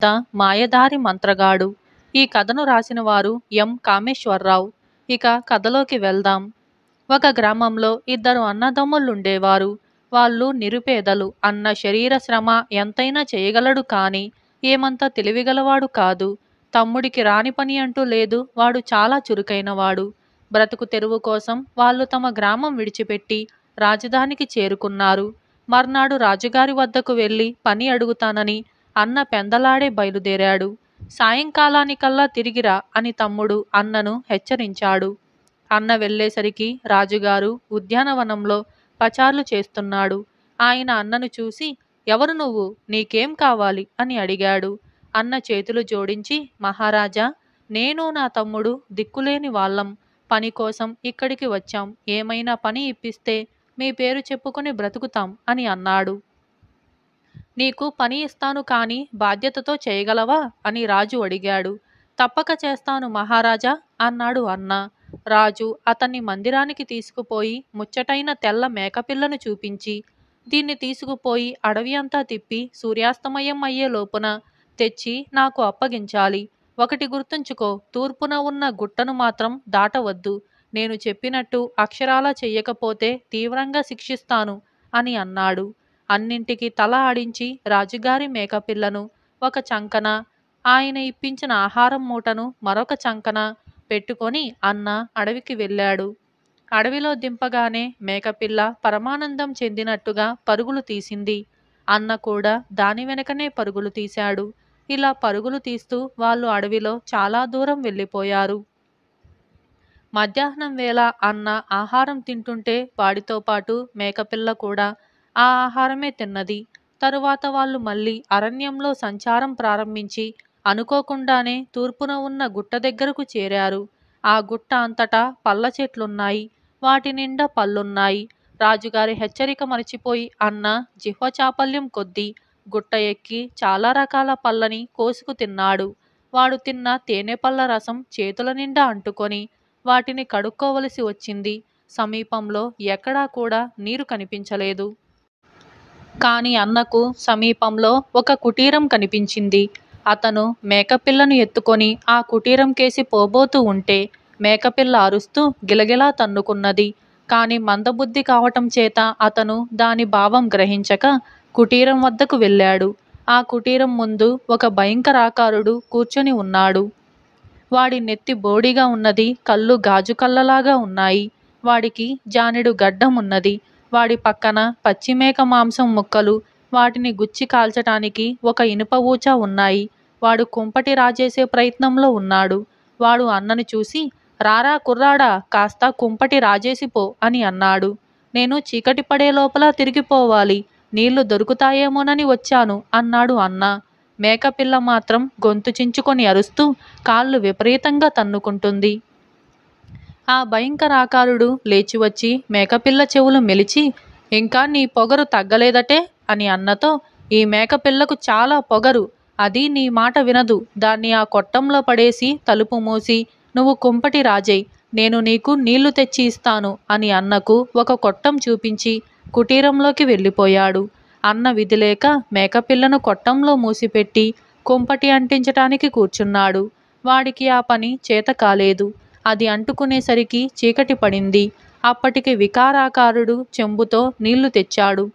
పెద్ద మాయదారి మంత్రగాడు. ఈ కథను రాసిన వారు ఎం కామేశ్వరరావు. ఇక కథలోకి వెళ్దాం. ఒక గ్రామంలో ఇద్దరు అన్నదమ్ములుండేవారు. వాళ్ళు నిరుపేదలు. అన్న శరీర శ్రమ ఎంతైనా చేయగలడు కానీ ఏమంత తెలివిగలవాడు కాదు. తమ్ముడికి రాని పని అంటూ లేదు. వాడు చాలా చురుకైనవాడు. బ్రతుకు తెరువు కోసం వాళ్ళు తమ గ్రామం విడిచిపెట్టి రాజధానికి చేరుకున్నారు. మర్నాడు రాజుగారి వద్దకు వెళ్ళి పని అడుగుతానని అన్న పెందలాడే బయలుదేరాడు. సాయంకాలానికల్లా తిరిగిరా అని తమ్ముడు అన్నను హెచ్చరించాడు. అన్న వెళ్ళేసరికి రాజుగారు ఉద్యానవనంలో పచార్లు చేస్తున్నాడు. ఆయన అన్నను చూసి, ఎవరు నువ్వు, నీకేం కావాలి అని అడిగాడు. అన్న చేతులు జోడించి, మహారాజా, నేను నా తమ్ముడు దిక్కులేని వాళ్ళం. పని కోసం ఇక్కడికి వచ్చాం. ఏమైనా పని ఇప్పిస్తే మీ పేరు చెప్పుకొని బ్రతుకుతాం అని అన్నాడు. నీకు పని ఇస్తాను కానీ బాధ్యతతో చేయగలవా అని రాజు అడిగాడు. తప్పక చేస్తాను మహారాజా అన్నాడు అన్న. రాజు అతన్ని మందిరానికి తీసుకుపోయి ముచ్చటైన తెల్ల మేకపిల్లను చూపించి, దీన్ని తీసుకుపోయి అడవి అంతా తిప్పి సూర్యాస్తమయం అయ్యే లోపున తెచ్చి నాకు అప్పగించాలి. ఒకటి గుర్తుంచుకో, తూర్పున ఉన్న గుట్టను మాత్రం దాటవద్దు. నేను చెప్పినట్టు అక్షరాలా చెయ్యకపోతే తీవ్రంగా శిక్షిస్తాను అని అన్నాడు. అన్నింటికి తల ఆడించి రాజుగారి మేకపిల్లను ఒక చంకన, ఆయన ఇప్పించిన ఆహారం మూటను మరొక చంకన పెట్టుకొని అన్న అడవికి వెళ్ళాడు. అడవిలో దింపగానే మేకపిల్ల పరమానందం చెందినట్టుగా పరుగులు తీసింది. అన్న కూడా దాని వెనకనే పరుగులు తీశాడు. ఇలా పరుగులు తీస్తూ వాళ్ళు అడవిలో చాలా దూరం వెళ్ళిపోయారు. మధ్యాహ్నం వేళ అన్న ఆహారం తింటుంటే వాడితో పాటు మేకపిల్ల కూడా ఆ ఆహారమే తిన్నది. తరువాత వాళ్ళు మళ్ళీ అరణ్యంలో సంచారం ప్రారంభించి అనుకోకుండానే తూర్పున ఉన్న గుట్ట దగ్గరకు చేరారు. ఆ గుట్ట అంతటా పళ్ళ చెట్లున్నాయి. వాటి నిండా పళ్ళున్నాయి. రాజుగారి హెచ్చరిక మరచిపోయి అన్న జిహ్వ చాపల్యం కొద్దీ గుట్ట ఎక్కి చాలా రకాల పళ్ళని కోసుకు తిన్నాడు. వాడు తిన్న తేనె పళ్ళ రసం చేతుల నిండా అంటుకొని వాటిని కడుక్కోవలసి వచ్చింది. సమీపంలో ఎక్కడా కూడా నీరు కనిపించలేదు. కాని అన్నకు సమీపంలో ఒక కుటీరం కనిపించింది. అతను మేకపిల్లను ఎత్తుకొని ఆ కుటీరం కేసి పోబోతూ ఉంటే మేకపిల్ల అరుస్తూ గిలగిలా తన్నుకున్నది. కాని మందబుద్ధి కావటం చేత అతను దాని భావం గ్రహించక కుటీరం వద్దకు వెళ్ళాడు. ఆ కుటీరం ముందు ఒక భయంకరాకారుడు కూర్చొని ఉన్నాడు. వాడి నెత్తి బోడిగా ఉన్నది. కళ్ళు గాజు కళ్ళలాగా ఉన్నాయి. వాడికి జానెడు గడ్డం ఉన్నది. వాడి పక్కన పచ్చిమేక మాంసం ముక్కలు, వాటిని గుచ్చి కాల్చటానికి ఒక ఇనుప ఊచ ఉన్నాయి. వాడు కుంపటి రాజేసే ప్రయత్నంలో ఉన్నాడు. వాడు అన్నను చూసి, రారా కుర్రాడా, కాస్త కుంపటి రాజేసిపో అని అన్నాడు. నేను చీకటి పడే లోపల తిరిగిపోవాలి. నీళ్లు దొరుకుతాయేమోనని వచ్చాను అన్నాడు అన్న. మేకపిల్ల మాత్రం గొంతు చించుకొని అరుస్తూ కాళ్ళు విపరీతంగా తన్నుకుంటుంది. ఆ భయంకరాకారుడు లేచి వచ్చి మేకపిల్ల చెవులు మెలిచి, ఇంకా నీ పొగరు తగ్గలేదటే అని అన్నతో, ఈ మేకపిల్లకు చాలా పొగరు. అది నీ మాట వినదు. దాన్ని ఆ కొట్టంలో పడేసి తలుపు మూసి నువ్వు కుంపటి రాజేయ్. నేను నీకు నీళ్లు తెచ్చి ఇస్తాను అని అన్నకు ఒక కొట్టం చూపించి కుటీరంలోకి వెళ్ళిపోయాడు. అన్న విధిలేక మేకపిల్లను కొట్టంలో మూసిపెట్టి కుంపటి అంటించటానికి కూర్చున్నాడు. వాడికి ఆ పని చేత కాలేదు. అది అంటుకునేసరికి చీకటి పడింది. అప్పటికి వికారాకారుడు చెంబుతో నీళ్లు తెచ్చాడు.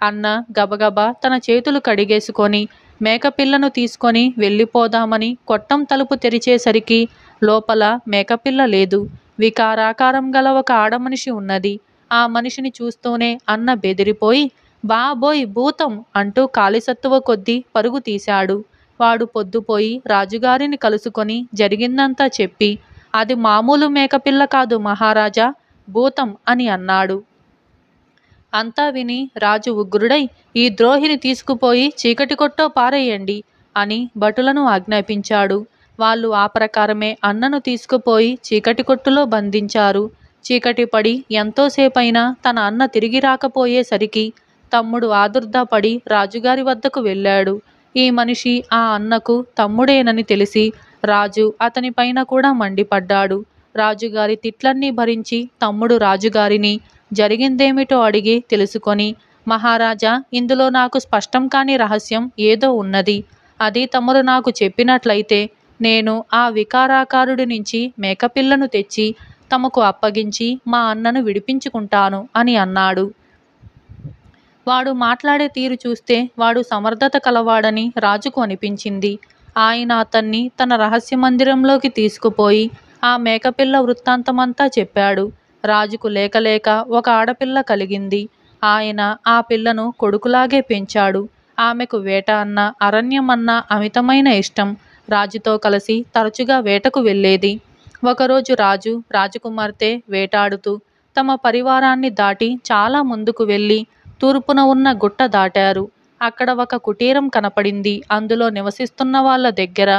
అన్న గబగబా తన చేతులు కడిగేసుకొని మేకపిల్లను తీసుకొని వెళ్ళిపోదామని కొట్టం తలుపు తెరిచేసరికి లోపల మేకపిల్ల లేదు. వికారాకారం గల ఒక ఆడమనిషి ఉన్నది. ఆ మనిషిని చూస్తూనే అన్న బెదిరిపోయి, బాబోయ్ భూతం అంటూ కాలిసత్తువ కొద్దీ పరుగు తీశాడు. వాడు పొద్దుపోయి రాజుగారిని కలుసుకొని జరిగిందంతా చెప్పి, అది మామూలు మేకపిల్ల కాదు మహారాజా, భూతం అని అన్నాడు. అంతా విని రాజు ఉగ్రుడై, ఈ ద్రోహిని తీసుకుపోయి చీకటి కొట్టో పారేయండి అని భటులను ఆజ్ఞాపించాడు. వాళ్ళు ఆ ప్రకారమే అన్నను తీసుకుపోయి చీకటి కొట్టులో బంధించారు. చీకటి పడి ఎంతోసేపైనా తన అన్న తిరిగి రాకపోయేసరికి తమ్ముడు ఆదుర్దాపడి రాజుగారి వద్దకు వెళ్ళాడు. ఈ మనిషి ఆ అన్నకు తమ్ముడేనని తెలిసి రాజు అతని పైన కూడా మండిపడ్డాడు. రాజుగారి తిట్లన్నీ భరించి తమ్ముడు రాజుగారిని జరిగిందేమిటో అడిగి తెలుసుకొని, మహారాజా, ఇందులో నాకు స్పష్టం కాని రహస్యం ఏదో ఉన్నది. అది తమరు నాకు చెప్పినట్లయితే నేను ఆ వికారాకారుడి నుంచి మేకపిల్లను తెచ్చి తమకు అప్పగించి మా అన్నను విడిపించుకుంటాను అని అన్నాడు. వాడు మాట్లాడే తీరు చూస్తే వాడు సమర్థత కలవాడని రాజుకు అనిపించింది. ఆయన అతన్ని తన రహస్య మందిరంలోకి తీసుకుపోయి ఆ మేకపిల్ల వృత్తాంతమంతా చెప్పాడు. రాజుకు లేక ఒక ఆడపిల్ల కలిగింది. ఆయన ఆ పిల్లను కొడుకులాగే పెంచాడు. ఆమెకు వేట అన్నా అరణ్యం అన్నా అమితమైన ఇష్టం. రాజుతో కలిసి తరచుగా వేటకు వెళ్ళేది. ఒకరోజు రాజకుమార్తె వేటాడుతూ తమ పరివారాన్ని దాటి చాలా ముందుకు వెళ్ళి తూర్పున ఉన్న గుట్ట దాటారు. అక్కడ ఒక కుటీరం కనపడింది. అందులో నివసిస్తున్న వాళ్ళ దగ్గర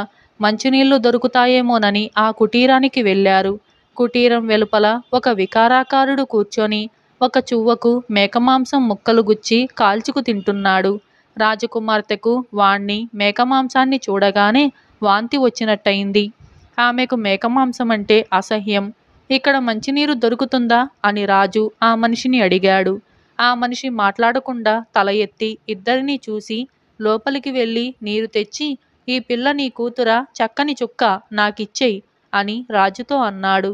మంచినీళ్లు దొరుకుతాయేమోనని ఆ కుటీరానికి వెళ్ళారు. కుటీరం వెలుపల ఒక వికారాకారుడు కూర్చొని ఒక చువ్వకు మేకమాంసం ముక్కలు గుచ్చి కాల్చుకు తింటున్నాడు. రాజకుమార్తెకు వాణ్ణి మేకమాంసాన్ని చూడగానే వాంతి వచ్చినట్టయింది. ఆమెకు మేకమాంసం అంటే అసహ్యం. ఇక్కడ మంచినీరు దొరుకుతుందా అని రాజు ఆ మనిషిని అడిగాడు. ఆ మనిషి మాట్లాడకుండా తల ఎత్తి ఇద్దరినీ చూసి లోపలికి వెళ్ళి నీరు తెచ్చి, ఈ పిల్ల నీ కూతురా, చక్కని చుక్క, నాకిచ్చెయ్ అని రాజుతో అన్నాడు.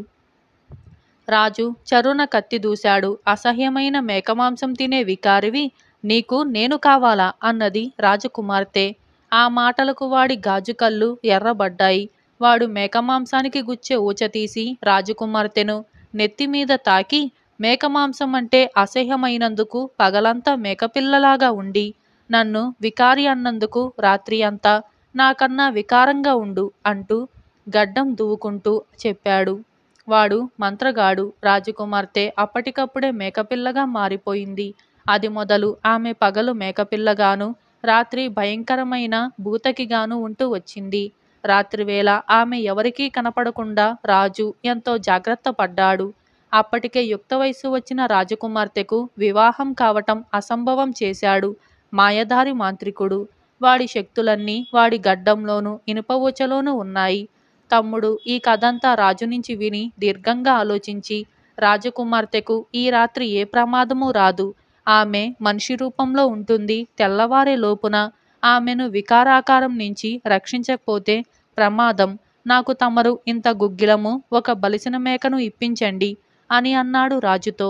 రాజు చరున కత్తి దూశాడు. అసహ్యమైన మేకమాంసం తినే వికారివి, నీకు నేను కావాలా అన్నది రాజకుమార్తె. ఆ మాటలకు వాడి గాజు కళ్ళు ఎర్రబడ్డాయి. వాడు మేకమాంసానికి గుచ్చే ఊచ తీసి రాజకుమార్తెను నెత్తిమీద తాకి, మేకమాంసం అంటే అసహ్యమైనందుకు పగలంతా మేకపిల్లలాగా ఉండి నన్ను వికారి అన్నందుకు రాత్రి అంతా నాకన్నా వికారంగా ఉండు అంటూ గడ్డం దువ్వుకుంటూ చెప్పాడు. వాడు మంత్రగాడు. రాజకుమార్తె అప్పటికప్పుడే మేకపిల్లగా మారిపోయింది. అది మొదలు ఆమె పగలు మేకపిల్లగాను, రాత్రి భయంకరమైన భూతకిగాను ఉంటూ వచ్చింది. రాత్రివేళ ఆమె ఎవరికీ కనపడకుండా రాజు ఎంతో జాగ్రత్త పడ్డాడు. అప్పటికే యుక్త వయస్సు వచ్చిన రాజకుమార్తెకు వివాహం కావటం అసంభవం చేశాడు మాయదారి మాంత్రికుడు. వాడి శక్తులన్నీ వాడి గడ్డంలోనూ ఇనుప ఊచలోనూ ఉన్నాయి. తమ్ముడు ఈ కథంతా రాజు నుంచి విని దీర్ఘంగా ఆలోచించి, రాజకుమార్తెకు ఈ రాత్రి ఏ ప్రమాదమూ రాదు. ఆమె మనిషి రూపంలో ఉంటుంది. తెల్లవారే లోపున ఆమెను వికారాకారం నుంచి రక్షించకపోతే ప్రమాదం. నాకు తమరు ఇంత గుగ్గిలము, ఒక బలిసిన మేకను ఇప్పించండి అని అన్నాడు రాజుతో.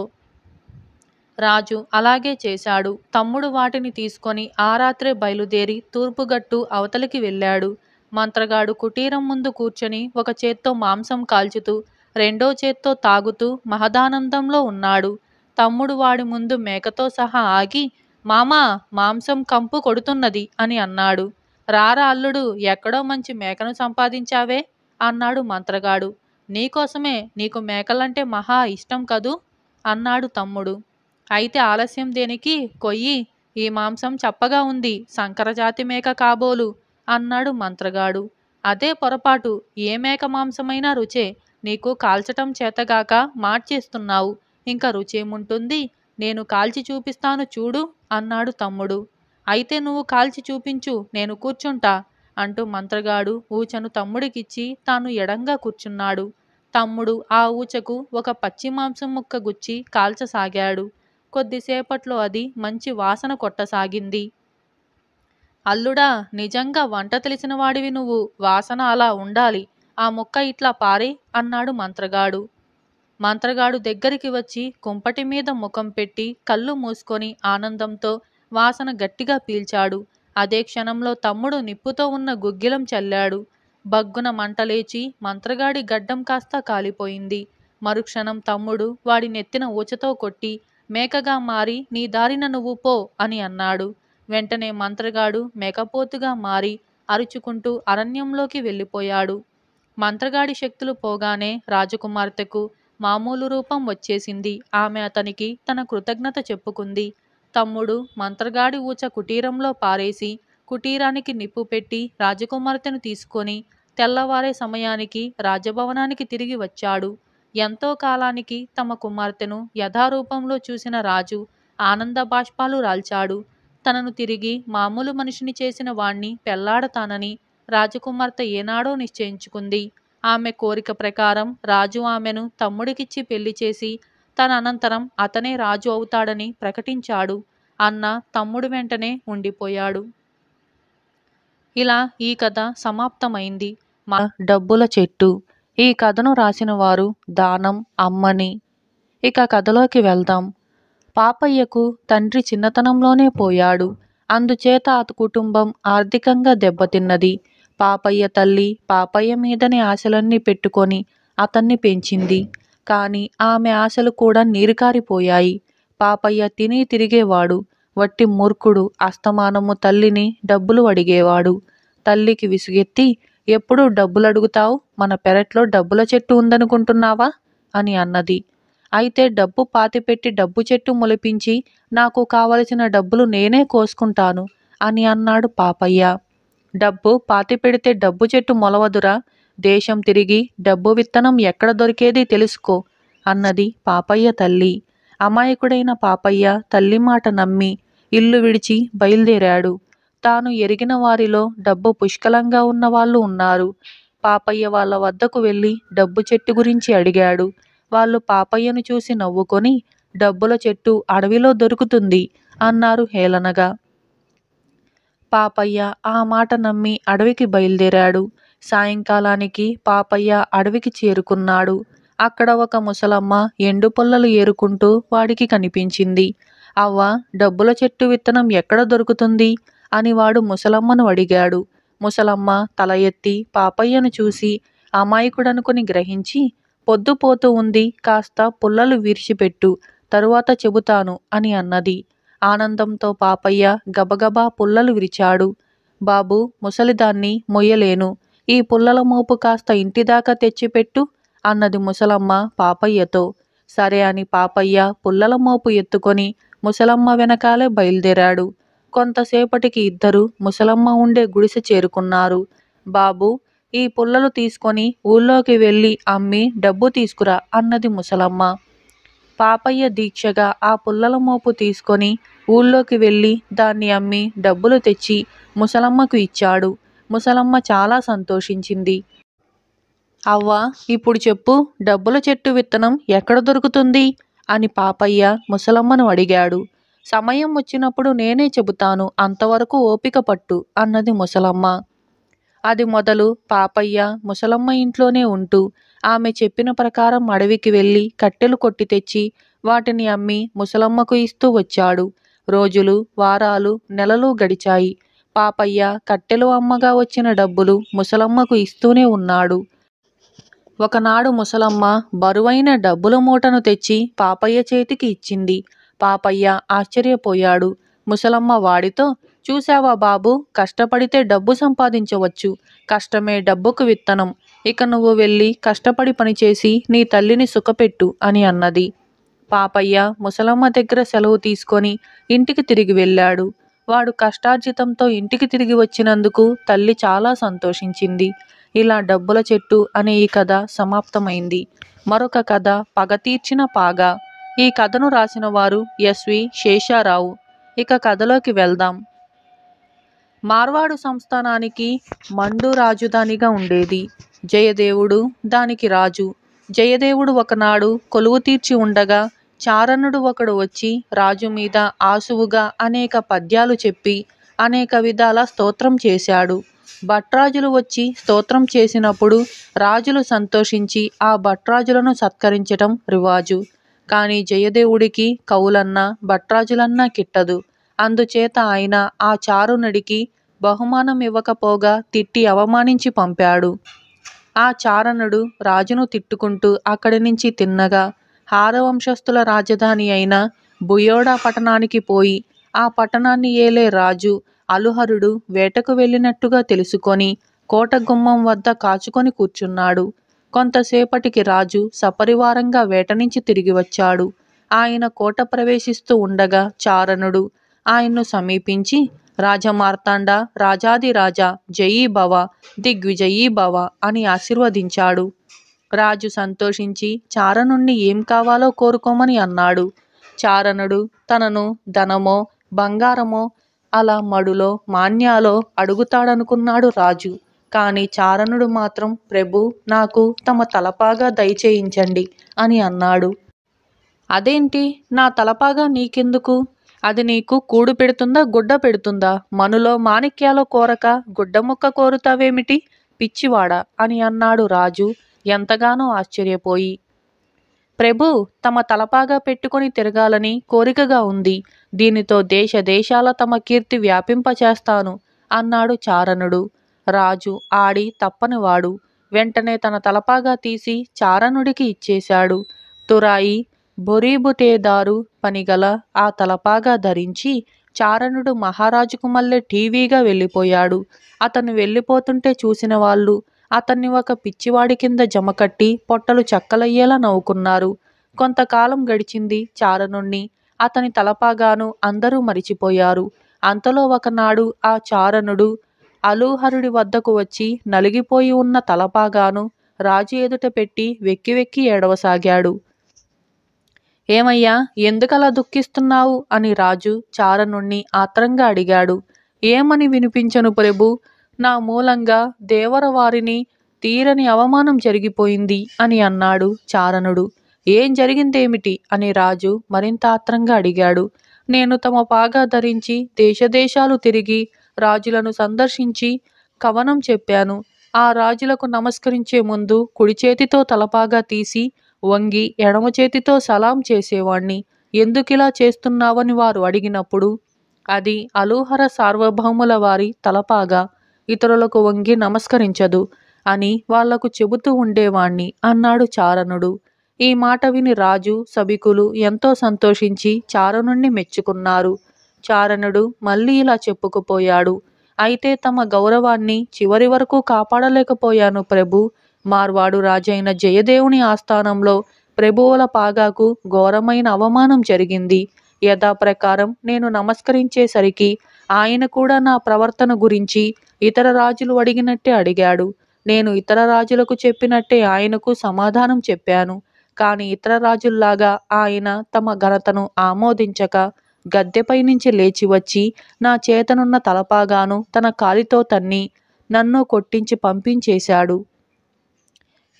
రాజు అలాగే చేశాడు. తమ్ముడు వాటిని తీసుకొని ఆ రాత్రే బయలుదేరి తూర్పుగట్టు అవతలికి వెళ్ళాడు. మంత్రగాడు కుటీరం ముందు కూర్చొని ఒక చేత్తో మాంసం కాల్చుతూ రెండో చేత్తో తాగుతూ మహదానందంలో ఉన్నాడు. తమ్ముడు వాడి ముందు మేకతో సహా ఆగి, మామా, మాంసం కంపు కొడుతున్నది అని అన్నాడు. రారా అల్లుడు, ఎక్కడో మంచి మేకను సంపాదించావే అన్నాడు మంత్రగాడు. నీకోసమే, నీకు మేకలంటే మహా ఇష్టం కదూ అన్నాడు తమ్ముడు. అయితే ఆలస్యం దేనికి, కొయ్యి, ఈ మాంసం చప్పగా ఉంది, సంకరజాతి మేక కాబోలు అన్నాడు మంత్రగాడు. అదే పొరపాటు, ఏ మేక మాంసమైనా రుచే, నీకు కాల్చటం చేతగాక మార్చేస్తున్నావు, ఇంకా రుచేముంటుంది, నేను కాల్చి చూపిస్తాను చూడు అన్నాడు తమ్ముడు. అయితే నువ్వు కాల్చి చూపించు, నేను కూర్చుంటా అంటూ మంత్రగాడు ఊచను తమ్ముడికిచ్చి తాను ఎడంగా కూర్చున్నాడు. తమ్ముడు ఆ ఊచకు ఒక పచ్చి మాంసం ముక్క గుచ్చి కాల్చసాగాడు. కొద్దిసేపట్లో అది మంచి వాసన కొట్టసాగింది. అల్లుడా, నిజంగా వంట తెలిసిన వాడివి నువ్వు, వాసన అలా ఉండాలి, ఆ ముక్క ఇట్లా పారే అన్నాడు మంత్రగాడు. మంత్రగాడు దగ్గరికి వచ్చి కుంపటి మీద ముఖం పెట్టి కళ్ళు మూసుకొని ఆనందంతో వాసన గట్టిగా పీల్చాడు. అదే క్షణంలో తమ్ముడు నిప్పుతో ఉన్న గుగ్గిలం చల్లాడు. బగ్గున మంటలేచి మంత్రగాడి గడ్డం కాస్త కాలిపోయింది. మరుక్షణం తమ్ముడు వాడి నెత్తిన ఊచతో కొట్టి, మేకగా మారి నీ దారిన నువ్వు పో అని అన్నాడు. వెంటనే మంత్రగాడు మేకపోతుగా మారి అరుచుకుంటూ అరణ్యంలోకి వెళ్ళిపోయాడు. మంత్రగాడి శక్తులు పోగానే రాజకుమార్తెకు మామూలు రూపం వచ్చేసింది. ఆమె అతనికి తన కృతజ్ఞత చెప్పుకుంది. తమ్ముడు మంత్రగాడి ఊచ కుటీరంలో పారేసి కుటీరానికి నిప్పు పెట్టి రాజకుమార్తెను తీసుకొని తెల్లవారే సమయానికి రాజభవనానికి తిరిగి వచ్చాడు. ఎంతో కాలానికి తమ కుమార్తెను యథారూపంలో చూసిన రాజు ఆనంద బాష్పాలు రాల్చాడు. తనను తిరిగి మామూలు మనిషిని చేసిన వాణ్ణి పెళ్లాడతానని రాజకుమార్తె ఏనాడో నిశ్చయించుకుంది. ఆమె కోరిక ప్రకారం రాజు ఆమెను తమ్ముడికిచ్చి పెళ్లి చేసి తన అనంతరం అతనే రాజు అవుతాడని ప్రకటించాడు. అన్న తమ్ముడు వెంటనే ఉండిపోయాడు. ఇలా ఈ కథ సమాప్తమైంది. మా డబ్బుల చెట్టు. ఈ కథను రాసిన వారు దానం అమ్మని. ఇక కథలోకి వెళ్దాం. పాపయ్యకు తండ్రి చిన్నతనంలోనే పోయాడు. అందుచేత కుటుంబం ఆర్థికంగా దెబ్బతిన్నది. పాపయ్య తల్లి పాపయ్య మీదనే ఆశలన్నీ పెట్టుకొని అతన్ని పెంచింది. కానీ ఆమె ఆశలు కూడా నీరుకారిపోయాయి. పాపయ్య తిని తిరిగేవాడు. వట్టి మూర్ఖుడు. అస్తమానము తల్లిని డబ్బులు అడిగేవాడు. తల్లికి విసుగెత్తి, ఎప్పుడూ డబ్బులు అడుగుతావు? మన పెరట్లో డబ్బుల చెట్టు ఉందనుకుంటున్నావా అని అన్నది. అయితే డబ్బు పాతిపెట్టి డబ్బు చెట్టు మొలిపించి నాకు కావలసిన డబ్బులు నేనే కోసుకుంటాను అని అన్నాడు పాపయ్య. డబ్బు పాతిపెడితే డబ్బు చెట్టు మొలవదురా. దేశం తిరిగి డబ్బు విత్తనం ఎక్కడ దొరికేది తెలుసుకో అన్నది పాపయ్య తల్లి. అమాయకుడైన పాపయ్య తల్లి మాట నమ్మి ఇల్లు విడిచి బయలుదేరాడు. తాను ఎరిగిన వారిలో డబ్బు పుష్కలంగా ఉన్న వాళ్ళు ఉన్నారు. పాపయ్య వాళ్ళ వద్దకు వెళ్ళి డబ్బు చెట్టు గురించి అడిగాడు. వాళ్ళు పాపయ్యను చూసి నవ్వుకొని, డబ్బుల చెట్టు అడవిలో దొరుకుతుంది అన్నారు హేళనగా. పాపయ్య ఆ మాట నమ్మి అడవికి బయలుదేరాడు. సాయంకాలానికి పాపయ్య అడవికి చేరుకున్నాడు. అక్కడ ఒక ముసలమ్మ ఎండు పొల్లలు ఏరుకుంటూ వాడికి కనిపించింది. అవ్వ, డబ్బుల చెట్టు విత్తనం ఎక్కడ దొరుకుతుంది అని వాడు ముసలమ్మను అడిగాడు. ముసలమ్మ తల ఎత్తి పాపయ్యను చూసి అమాయకుడనుకుని గ్రహించి, పొద్దుపోతూ ఉంది, కాస్త పుల్లలు విరిచిపెట్టు, తరువాత చెబుతాను అని అన్నది. ఆనందంతో పాపయ్య గబగబా పుల్లలు విరిచాడు. బాబు, ముసలిదాన్ని మొయ్యలేను, ఈ పుల్లల మోపు కాస్త ఇంటిదాకా తెచ్చిపెట్టు అన్నది ముసలమ్మ పాపయ్యతో. సరే అని పాపయ్య పుల్లల మోపు ఎత్తుకొని ముసలమ్మ వెనకాలే బయలుదేరాడు. కొంతసేపటికి ఇద్దరు ముసలమ్మ ఉండే గుడిసె చేరుకున్నారు. బాబు, ఈ పుల్లలు తీసుకొని ఊళ్ళోకి వెళ్ళి అమ్మి డబ్బు తీసుకురా అన్నది ముసలమ్మ. పాపయ్య దీక్షగా ఆ పుల్లల మోపు తీసుకొని ఊళ్ళోకి వెళ్ళి దాన్ని అమ్మి డబ్బులు తెచ్చి ముసలమ్మకు ఇచ్చాడు. ముసలమ్మ చాలా సంతోషించింది. అవ్వ, ఇప్పుడు చెప్పు, డబ్బుల చెట్టు విత్తనం ఎక్కడ దొరుకుతుంది అని పాపయ్య ముసలమ్మను అడిగాడు. సమయం వచ్చినప్పుడు నేనే చెబుతాను, అంతవరకు ఓపిక పట్టు అన్నది ముసలమ్మ. అది మొదలు పాపయ్య ముసలమ్మ ఇంట్లోనే ఉంటూ ఆమె చెప్పిన ప్రకారం అడవికి వెళ్ళి కట్టెలు కొట్టి తెచ్చి వాటిని అమ్మి ముసలమ్మకు ఇస్తూ వచ్చాడు. రోజులు, వారాలు, నెలలు గడిచాయి. పాపయ్య కట్టెలు అమ్మగా వచ్చిన డబ్బులు ముసలమ్మకు ఇస్తూనే ఉన్నాడు. ఒకనాడు ముసలమ్మ బరువైన డబ్బుల మూటను తెచ్చి పాపయ్య చేతికి ఇచ్చింది. పాపయ్య ఆశ్చర్యపోయాడు. ముసలమ్మ వాడితో, చూశావా బాబు, కష్టపడితే డబ్బు సంపాదించవచ్చు. కష్టమే డబ్బుకు విత్తనం. ఇక నువ్వు వెళ్ళి కష్టపడి పనిచేసి నీ తల్లిని సుఖపెట్టు అని అన్నది. పాపయ్య ముసలమ్మ దగ్గర సెలవు తీసుకొని ఇంటికి తిరిగి వెళ్ళాడు. వాడు కష్టార్జితంతో ఇంటికి తిరిగి వచ్చినందుకు తల్లి చాలా సంతోషించింది. ఇలా డబ్బుల చెట్టు అనే ఈ కథ సమాప్తమైంది. మరొక కథ పగ తీర్చిన పాగా. ఈ కథను రాసిన వారు ఎస్వి శేషారావు. ఇక కథలోకి వెళ్దాం. మార్వాడు సంస్థానానికి మండు రాజధానిగా ఉండేది. జయదేవుడు దానికి రాజు. జయదేవుడు ఒకనాడు కొలువు తీర్చి ఉండగా చారణుడు ఒకడు వచ్చి రాజు మీద ఆసువుగా అనేక పద్యాలు చెప్పి అనేక విధాల స్తోత్రం చేశాడు. భట్రాజులు వచ్చి స్తోత్రం చేసినప్పుడు రాజులు సంతోషించి ఆ భట్రాజులను సత్కరించటం రివాజు. కానీ జయదేవుడికి కవులన్నా భట్రాజులన్నా కిట్టదు. అందుచేత ఆయన ఆ చారునుడికి బహుమానం ఇవ్వకపోగా తిట్టి అవమానించి పంపాడు. ఆ చారణుడు రాజును తిట్టుకుంటూ అక్కడి నుంచి తిన్నగా హారవంశస్థుల రాజధాని అయిన బుయోడా పట్టణానికి పోయి ఆ పట్టణాన్ని ఏలే రాజు అలుహరుడు వేటకు వెళ్ళినట్టుగా తెలుసుకొని కోట గుమ్మం వద్ద కాచుకొని కూర్చున్నాడు. కొంతసేపటికి రాజు సపరివారంగా వేట నుంచి తిరిగి వచ్చాడు. ఆయన కోట ప్రవేశిస్తూ ఉండగా చారణుడు ఆయన్ను సమీపించి, రాజమార్తాండ, రాజాదిరాజా, జయీ భవ, దిగ్విజయీ భవ అని ఆశీర్వదించాడు. రాజు సంతోషించి చారణుణ్ణి ఏం కావాలో కోరుకోమని అన్నాడు. చారణుడు తనను ధనమో బంగారమో అలా మడులో మాన్యాలో అడుగుతాడనుకున్నాడు రాజు. కానీ చారణుడు మాత్రం, ప్రభు, నాకు తమ తలపాగా దయచేయించండి అని అన్నాడు. అదేంటి, నా తలపాగా నీకెందుకు అది నీకు కూడు పెడుతుందా, గుడ్డ పెడుతుందా? మనులో మాణిక్యాల కోరక గుడ్డముక్క కోరుతావేమిటి, పిచ్చివాడా అని అన్నాడు రాజు ఎంతగానో ఆశ్చర్యపోయి. ప్రభూ, తమ తలపాగా పెట్టుకొని తిరగాలని కోరికగా ఉంది. దీనితో దేశ దేశాల తమ కీర్తి వ్యాపింపచేస్తాను అన్నాడు చారణుడు. రాజు ఆడి తప్పనివాడు. వెంటనే తన తలపాగా తీసి చారణుడికి ఇచ్చేశాడు. తురాయి బొరీబుతేదారు పనిగల ఆ తలపాగా ధరించి చారణుడు మహారాజుకు మళ్ళీ టీవీగా వెళ్ళిపోయాడు. అతను వెళ్ళిపోతుంటే చూసిన వాళ్ళు అతన్ని ఒక పిచ్చివాడి కింద జమకట్టి పొట్టలు చక్కలయ్యేలా నవ్వుకున్నారు. కొంతకాలం గడిచింది. చారణుణ్ణి, అతని తలపాగాను అందరూ మరిచిపోయారు. అంతలో ఒకనాడు ఆ చారణుడు అలూహరుడి వద్దకు వచ్చి నలిగిపోయి ఉన్న తలపాగాను రాజు ఎదుట పెట్టి వెక్కి వెక్కి ఏడవసాగాడు. ఏమయ్యా, ఎందుకలా దుఃఖిస్తున్నావు అని రాజు చారణుణ్ణి ఆత్రంగా అడిగాడు. ఏమని వినిపించను ప్రభూ, నా మూలంగా దేవరవారిని తీరని అవమానం జరిగిపోయింది అని అన్నాడు చారణుడు. ఏం జరిగిందేమిటి అని రాజు మరింత ఆత్రంగా అడిగాడు. నేను తమ పాగా ధరించి దేశదేశాలు తిరిగి రాజులను సందర్శించి కవనం చెప్పాను. ఆ రాజులకు నమస్కరించే ముందు కుడి చేతితో తలపాగా తీసి వంగి ఎడమ చేతితో సలాం చేసేవాణ్ణి. ఎందుకిలా చేస్తున్నావని వారు అడిగినప్పుడు, అది అలూహర సార్వభౌముల వారి తలపాగా, ఇతరులకు వంగి నమస్కరించదు అని వాళ్లకు చెబుతూ ఉండేవాణ్ణి అన్నాడు చారణుడు. ఈ మాట విని రాజు, సభికులు ఎంతో సంతోషించి చారణుణ్ణి మెచ్చుకున్నారు. చారణుడు మళ్ళీ ఇలా చెప్పుకుపోయాడు. అయితే తమ గౌరవాన్ని చివరి వరకు కాపాడలేకపోయాను ప్రభు. మార్వాడు రాజైన జయదేవుని ఆస్థానంలో ప్రభువుల పాగాకు ఘోరమైన అవమానం జరిగింది. యథాప్రకారం నేను నమస్కరించేసరికి ఆయన కూడా నా ప్రవర్తన గురించి ఇతర రాజులు అడిగినట్టే అడిగాడు. నేను ఇతర రాజులకు చెప్పినట్టే ఆయనకు సమాధానం చెప్పాను. కానీ ఇతర రాజుల్లాగా ఆయన తమ ఘనతను ఆమోదించక గద్దెపై నుంచి లేచి వచ్చి నా చేతనున్న తలపాగాను తన కాలితో తన్ని నన్ను కొట్టించి పంపించేశాడు.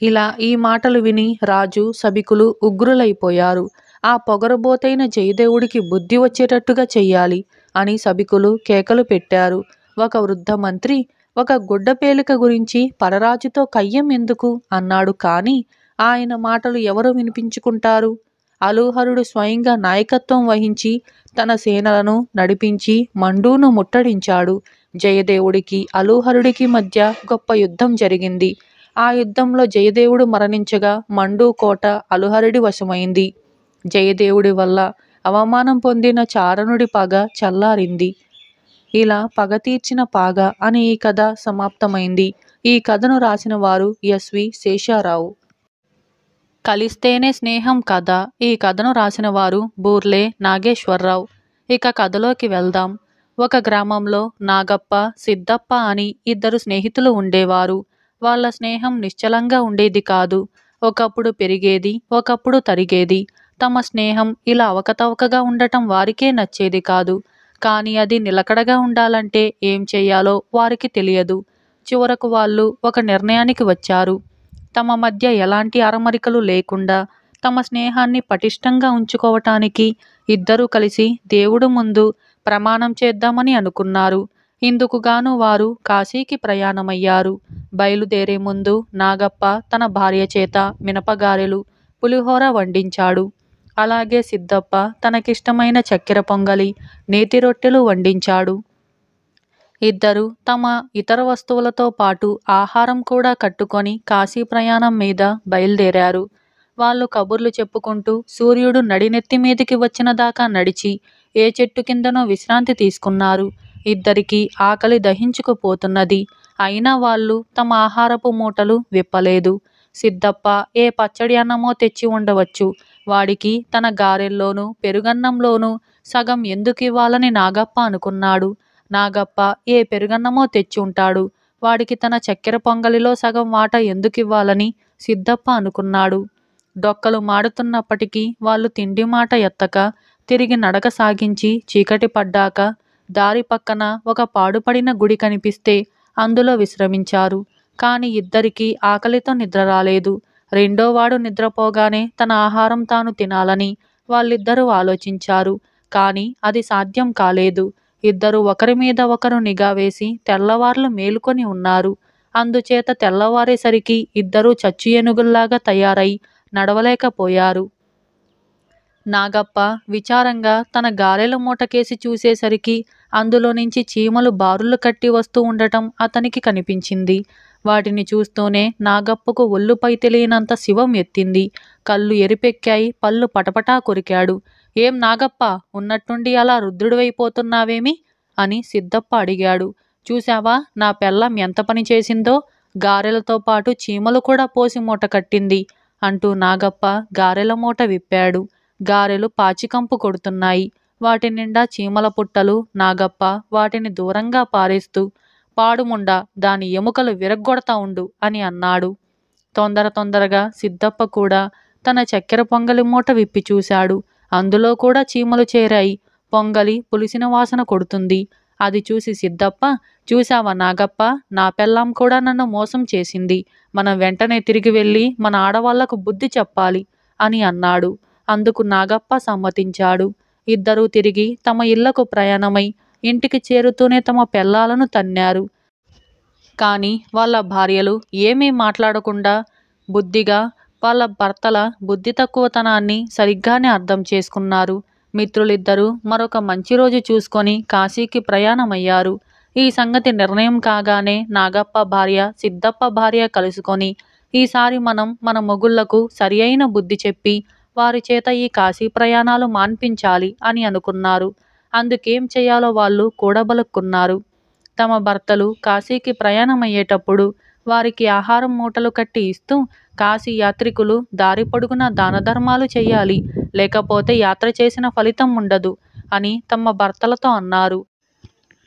ఇలా ఈ మాటలు విని రాజు, సభికులు ఉగ్రులైపోయారు. ఆ పొగరబోతైన జయదేవుడికి బుద్ధి వచ్చేటట్టుగా చెయ్యాలి అని సభికులు కేకలు పెట్టారు. ఒక వృద్ధ మంత్రి, ఒక గుడ్డపేలిక గురించి పరరాజుతో కయ్యం ఎందుకు అన్నాడు. కానీ ఆయన మాటలు ఎవరు వినిపించుకుంటారు? అలూహరుడు స్వయంగా నాయకత్వం వహించి తన సేనలను నడిపించి మండూను ముట్టడించాడు. జయదేవుడికి అలూహరుడికి మధ్య గొప్ప యుద్ధం జరిగింది. ఆ యుద్ధంలో జయదేవుడు మరణించగా మండూ కోట అలూహరుడి వశమైంది. జయదేవుడి వల్ల అవమానం పొందిన చారణుడి పగ చల్లారింది. ఇలా పగ తీర్చిన పాగ అని ఈ కథ సమాప్తమైంది. ఈ కథను రాసిన వారు ఎస్వి శేషారావు. కలిస్తేనే స్నేహం కథ. ఈ కథను రాసిన వారు బూర్లే నాగేశ్వరరావు. ఇక కథలోకి వెళ్దాం. ఒక గ్రామంలో నాగప్ప, సిద్ధప్ప అని ఇద్దరు స్నేహితులు ఉండేవారు. వాళ్ళ స్నేహం నిశ్చలంగా ఉండేది కాదు. ఒకప్పుడు పెరిగేది, ఒకప్పుడు తరిగేది. తమ స్నేహం ఇలా అవకతవకగా ఉండటం వారికే నచ్చేది కాదు. కానీ అది నిలకడగా ఉండాలంటే ఏం చెయ్యాలో వారికి తెలియదు. చివరకు వాళ్ళు ఒక నిర్ణయానికి వచ్చారు. తమ మధ్య ఎలాంటి అరమరికలు లేకుండా తమ స్నేహాన్ని పటిష్టంగా ఉంచుకోవటానికి ఇద్దరూ కలిసి దేవుడు ముందు ప్రమాణం చేద్దామని అనుకున్నారు. ఇందుకుగాను వారు కాశీకి ప్రయాణమయ్యారు. బయలుదేరే ముందు నాగప్ప తన భార్య చేత మినపగారెలు, పులిహోర వండించాడు. అలాగే సిద్ధప్ప తనకిష్టమైన చక్కెర పొంగలి, నేతి రొట్టెలు వండించాడు. ఇద్దరు తమ ఇతర వస్తువులతో పాటు ఆహారం కూడా కట్టుకొని కాశీ ప్రయాణం మీద బయలుదేరారు. వాళ్ళు కబుర్లు చెప్పుకుంటూ సూర్యుడు నడినెత్తి మీదికి వచ్చిన దాకా నడిచి ఏ చెట్టు కిందనో విశ్రాంతి తీసుకున్నారు. ఇద్దరికీ ఆకలి దహించుకుపోతున్నది. అయినా వాళ్ళు తమ ఆహారపు మూటలు విప్పలేదు. సిద్ధప్ప ఏ పచ్చడి అన్నమో తెచ్చి ఉండవచ్చు. వాడికి తన గారెల్లోనూ పెరుగన్నంలోనూ సగం ఎందుకు ఇవ్వాలని నాగప్ప అనుకున్నాడు. నాగప్ప ఏ పెరుగన్నమో తెచ్చి ఉంటాడు. వాడికి తన చక్కెర పొంగలిలో సగం వాటా ఎందుకివ్వాలని సిద్ధప్ప అనుకున్నాడు. డొక్కలు మాడుతున్నప్పటికీ వాళ్ళు తిండి మాట ఎత్తక తిరిగి నడక సాగించి చీకటి పడ్డాక దారి పక్కన ఒక పాడుపడిన గుడి కనిపిస్తే అందులో విశ్రమించారు. కాని ఇద్దరికీ ఆకలితో నిద్ర రాలేదు. రెండోవాడు నిద్రపోగానే తన ఆహారం తాను తినాలని వాళ్ళిద్దరూ ఆలోచించారు. కానీ అది సాధ్యం కాలేదు. ఇద్దరు ఒకరి మీద ఒకరు నిఘా వేసి తెల్లవార్లు మేలుకొని ఉన్నారు. అందుచేత తెల్లవారేసరికి ఇద్దరూ చచ్చు ఏనుగుల్లాగా తయారై నడవలేకపోయారు. నాగప్ప విచారంగా తన గారెల మూటకేసి చూసేసరికి అందులో నుంచి చీమలు బారులు కట్టి వస్తూ ఉండటం అతనికి కనిపించింది. వాటిని చూస్తూనే నాగప్పకు ఒళ్ళుపై తెలియనంత శివం ఎత్తింది. కళ్ళు ఎరిపెక్కాయి, పళ్ళు పటపటా కొరికాడు. ఏం నాగప్ప, ఉన్నట్టుండి అలా రుద్రుడివైపోతున్నావేమి అని సిద్ధప్ప అడిగాడు. చూశావా నా పెళ్ళం ఎంత పని చేసిందో, గారెలతో పాటు చీమలు కూడా పోసి మూట కట్టింది అంటూ నాగప్ప గారెల మూట విప్పాడు. గారెలు పాచికంపు కొడుతున్నాయి. వాటి నిండా చీమల పుట్టలు. నాగప్ప వాటిని దూరంగా పారేస్తూ, పాడుముండా, దాని ఎముకలు విరగ్గొడతా ఉండు అని అన్నాడు. తొందరగా సిద్ధప్ప కూడా తన చక్కెర పొంగలి మూట విప్పి చూశాడు. అందులో కూడా చీమలు చేరాయి. పొంగలి పులిసిన వాసన కొడుతుంది. అది చూసి సిద్ధప్ప, చూశావా నాగప్ప, నా పెళ్ళాం కూడా నన్ను మోసం చేసింది. మనం వెంటనే తిరిగి వెళ్ళి మన ఆడవాళ్లకు బుద్ధి చెప్పాలి అని అన్నాడు. అందుకు నాగప్ప సమ్మతించాడు. ఇద్దరూ తిరిగి తమ ఇళ్లకు ప్రయాణమై ఇంటికి చేరుతూనే తమ పెళ్ళాలను తన్నారు. కానీ వాళ్ళ భార్యలు ఏమీ మాట్లాడకుండా బుద్ధిగా వాళ్ళ భర్తల బుద్ధి తక్కువతనాన్ని సరిగ్గానే అర్థం చేసుకున్నారు. మిత్రులిద్దరూ మరొక మంచి రోజు చూసుకొని కాశీకి ప్రయాణమయ్యారు. ఈ సంగతి నిర్ణయం కాగానే నాగప్ప భార్య సిద్ధప్ప భార్య కలుసుకొని, ఈసారి మనం మన మొగుళ్లకు సరి అయిన బుద్ధి చెప్పి వారి చేత ఈ కాశీ ప్రయాణాలు మాన్పించాలి అని అనుకున్నారు. అందుకేం చేయాలో వాళ్ళు కూడబలుక్కున్నారు. తమ భర్తలు కాశీకి ప్రయాణమయ్యేటప్పుడు వారికి ఆహారం మూటలు కట్టి ఇస్తూ, కాశీ యాత్రికులు దారి పొడుగునా దాన ధర్మాలు చెయ్యాలి, లేకపోతే యాత్ర చేసిన ఫలితం ఉండదు అని తమ భర్తలతో అన్నారు.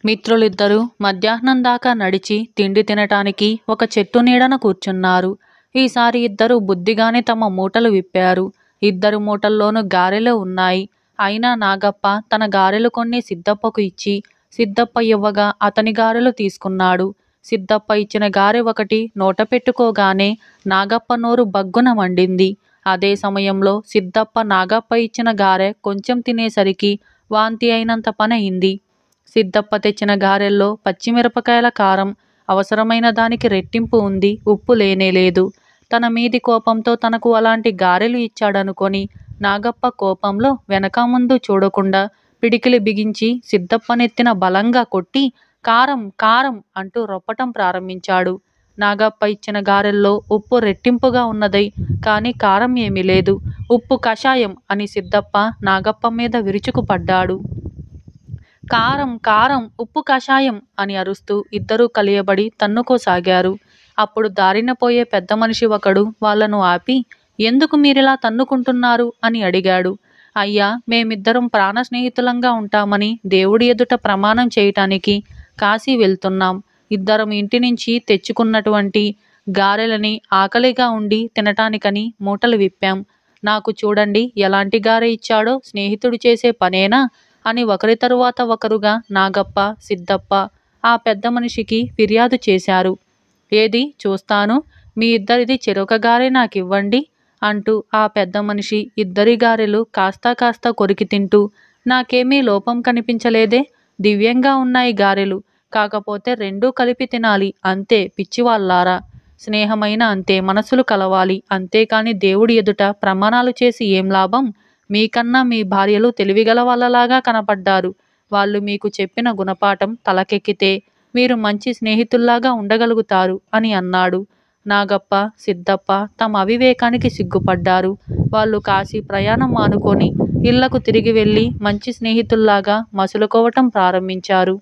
మిత్రులిద్దరూ మధ్యాహ్నం దాకా నడిచి తిండి తినటానికి ఒక చెట్టు నీడన కూర్చున్నారు. ఈసారి ఇద్దరు బుద్ధిగానే తమ మూటలు విప్పారు. ఇద్దరు మూటల్లోనూ గారెలు ఉన్నాయి. అయినా నాగప్ప తన గారెలు కొన్ని సిద్ధప్పకు ఇచ్చి, సిద్ధప్ప ఇవ్వగా అతని గారెలు తీసుకున్నాడు. సిద్ధప్ప ఇచ్చిన గారె ఒకటి నోట పెట్టుకోగానే నాగప్ప నోరు బగ్గున మండింది. అదే సమయంలో సిద్ధప్ప నాగప్ప ఇచ్చిన గారె కొంచెం తినేసరికి వాంతి అయినంత పని అయింది. సిద్ధప్ప తెచ్చిన గారెల్లో పచ్చిమిరపకాయల కారం అవసరమైన దానికి రెట్టింపు ఉంది, ఉప్పు లేనేలేదు. తన మీది కోపంతో తనకు అలాంటి గారెలు ఇచ్చాడనుకొని నాగప్ప కోపంలో వెనక ముందు చూడకుండా పిడికిలి బిగించి సిద్ధప్పనెత్తిన బలంగా కొట్టి, కారం కారం అంటూ రొప్పటం ప్రారంభించాడు. నాగప్ప ఇచ్చిన గారెల్లో ఉప్పు రెట్టింపుగా ఉన్నదై కానీ కారం ఏమీ లేదు. ఉప్పు కషాయం అని సిద్ధప్ప నాగప్ప మీద విరుచుకుపడ్డాడు. కారం కారం, ఉప్పు కషాయం అని అరుస్తూ ఇద్దరూ కలియబడి తన్నుకోసాగారు. అప్పుడు దారిన పోయే పెద్ద మనిషి ఒకడు వాళ్లను ఆపి, ఎందుకు మీరిలా తన్నుకుంటున్నారు అని అడిగాడు. అయ్యా, మేమిద్దరం ప్రాణ స్నేహితులంగా ఉంటామని దేవుడి ఎదుట ప్రమాణం చేయటానికి కాశీ వెళ్తున్నాం. ఇద్దరం ఇంటి నుంచి తెచ్చుకున్నటువంటి గారెలని ఆకలిగా ఉండి తినటానికని మూటలు విప్పాం. నాకు చూడండి ఎలాంటి గారె ఇచ్చాడో, స్నేహితుడు చేసే పనేనా అని ఒకరి తరువాత ఒకరుగా నాగప్ప, సిద్ధప్ప ఆ పెద్ద మనిషికి ఫిర్యాదు చేశారు. ఏది చూస్తాను, మీ ఇద్దరిది చెరొక గారె నాకివ్వండి అంటూ ఆ పెద్ద మనిషి ఇద్దరి గారెలు కాస్త కొరికి తింటూ, నాకేమీ లోపం కనిపించలేదే, దివ్యంగా ఉన్నాయి గారెలు, కాకపోతే రెండూ కలిపి తినాలి అంతే పిచ్చివాళ్ళారా, స్నేహమైన అంతే, మనసులు కలవాలి, అంతేకాని దేవుడి ఎదుట ప్రమాణాలు చేసి ఏం లాభం, మీకన్నా మీ భార్యలు తెలివిగల వాళ్ళలాగా కనపడ్డారు. వాళ్ళు మీకు చెప్పిన గుణపాఠం తలకెక్కితే మీరు మంచి స్నేహితుల్లాగా ఉండగలుగుతారు అని అన్నాడు. నాగప్ప, సిద్ధప్ప తమ అవివేకానికి సిగ్గుపడ్డారు. వాళ్ళు కాశీ ప్రయాణం మానుకొని ఇళ్లకు తిరిగి వెళ్ళి మంచి స్నేహితుల్లాగా మసులుకోవటం ప్రారంభించారు.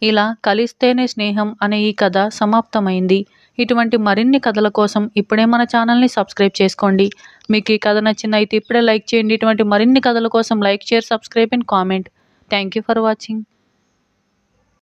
ఇలా కలిస్తేనే స్నేహం అనే ఈ కథ సమాప్తమైంది. ఇటువంటి మరిన్ని కథల కోసం ఇప్పుడే మన ఛానల్ని సబ్స్క్రైబ్ చేసుకోండి. మీకు ఈ కథ నచ్చిందైతే ఇప్పుడే లైక్ చేయండి. ఇటువంటి మరిన్ని కథల కోసం like, share, subscribe and comment. Thank you for watching.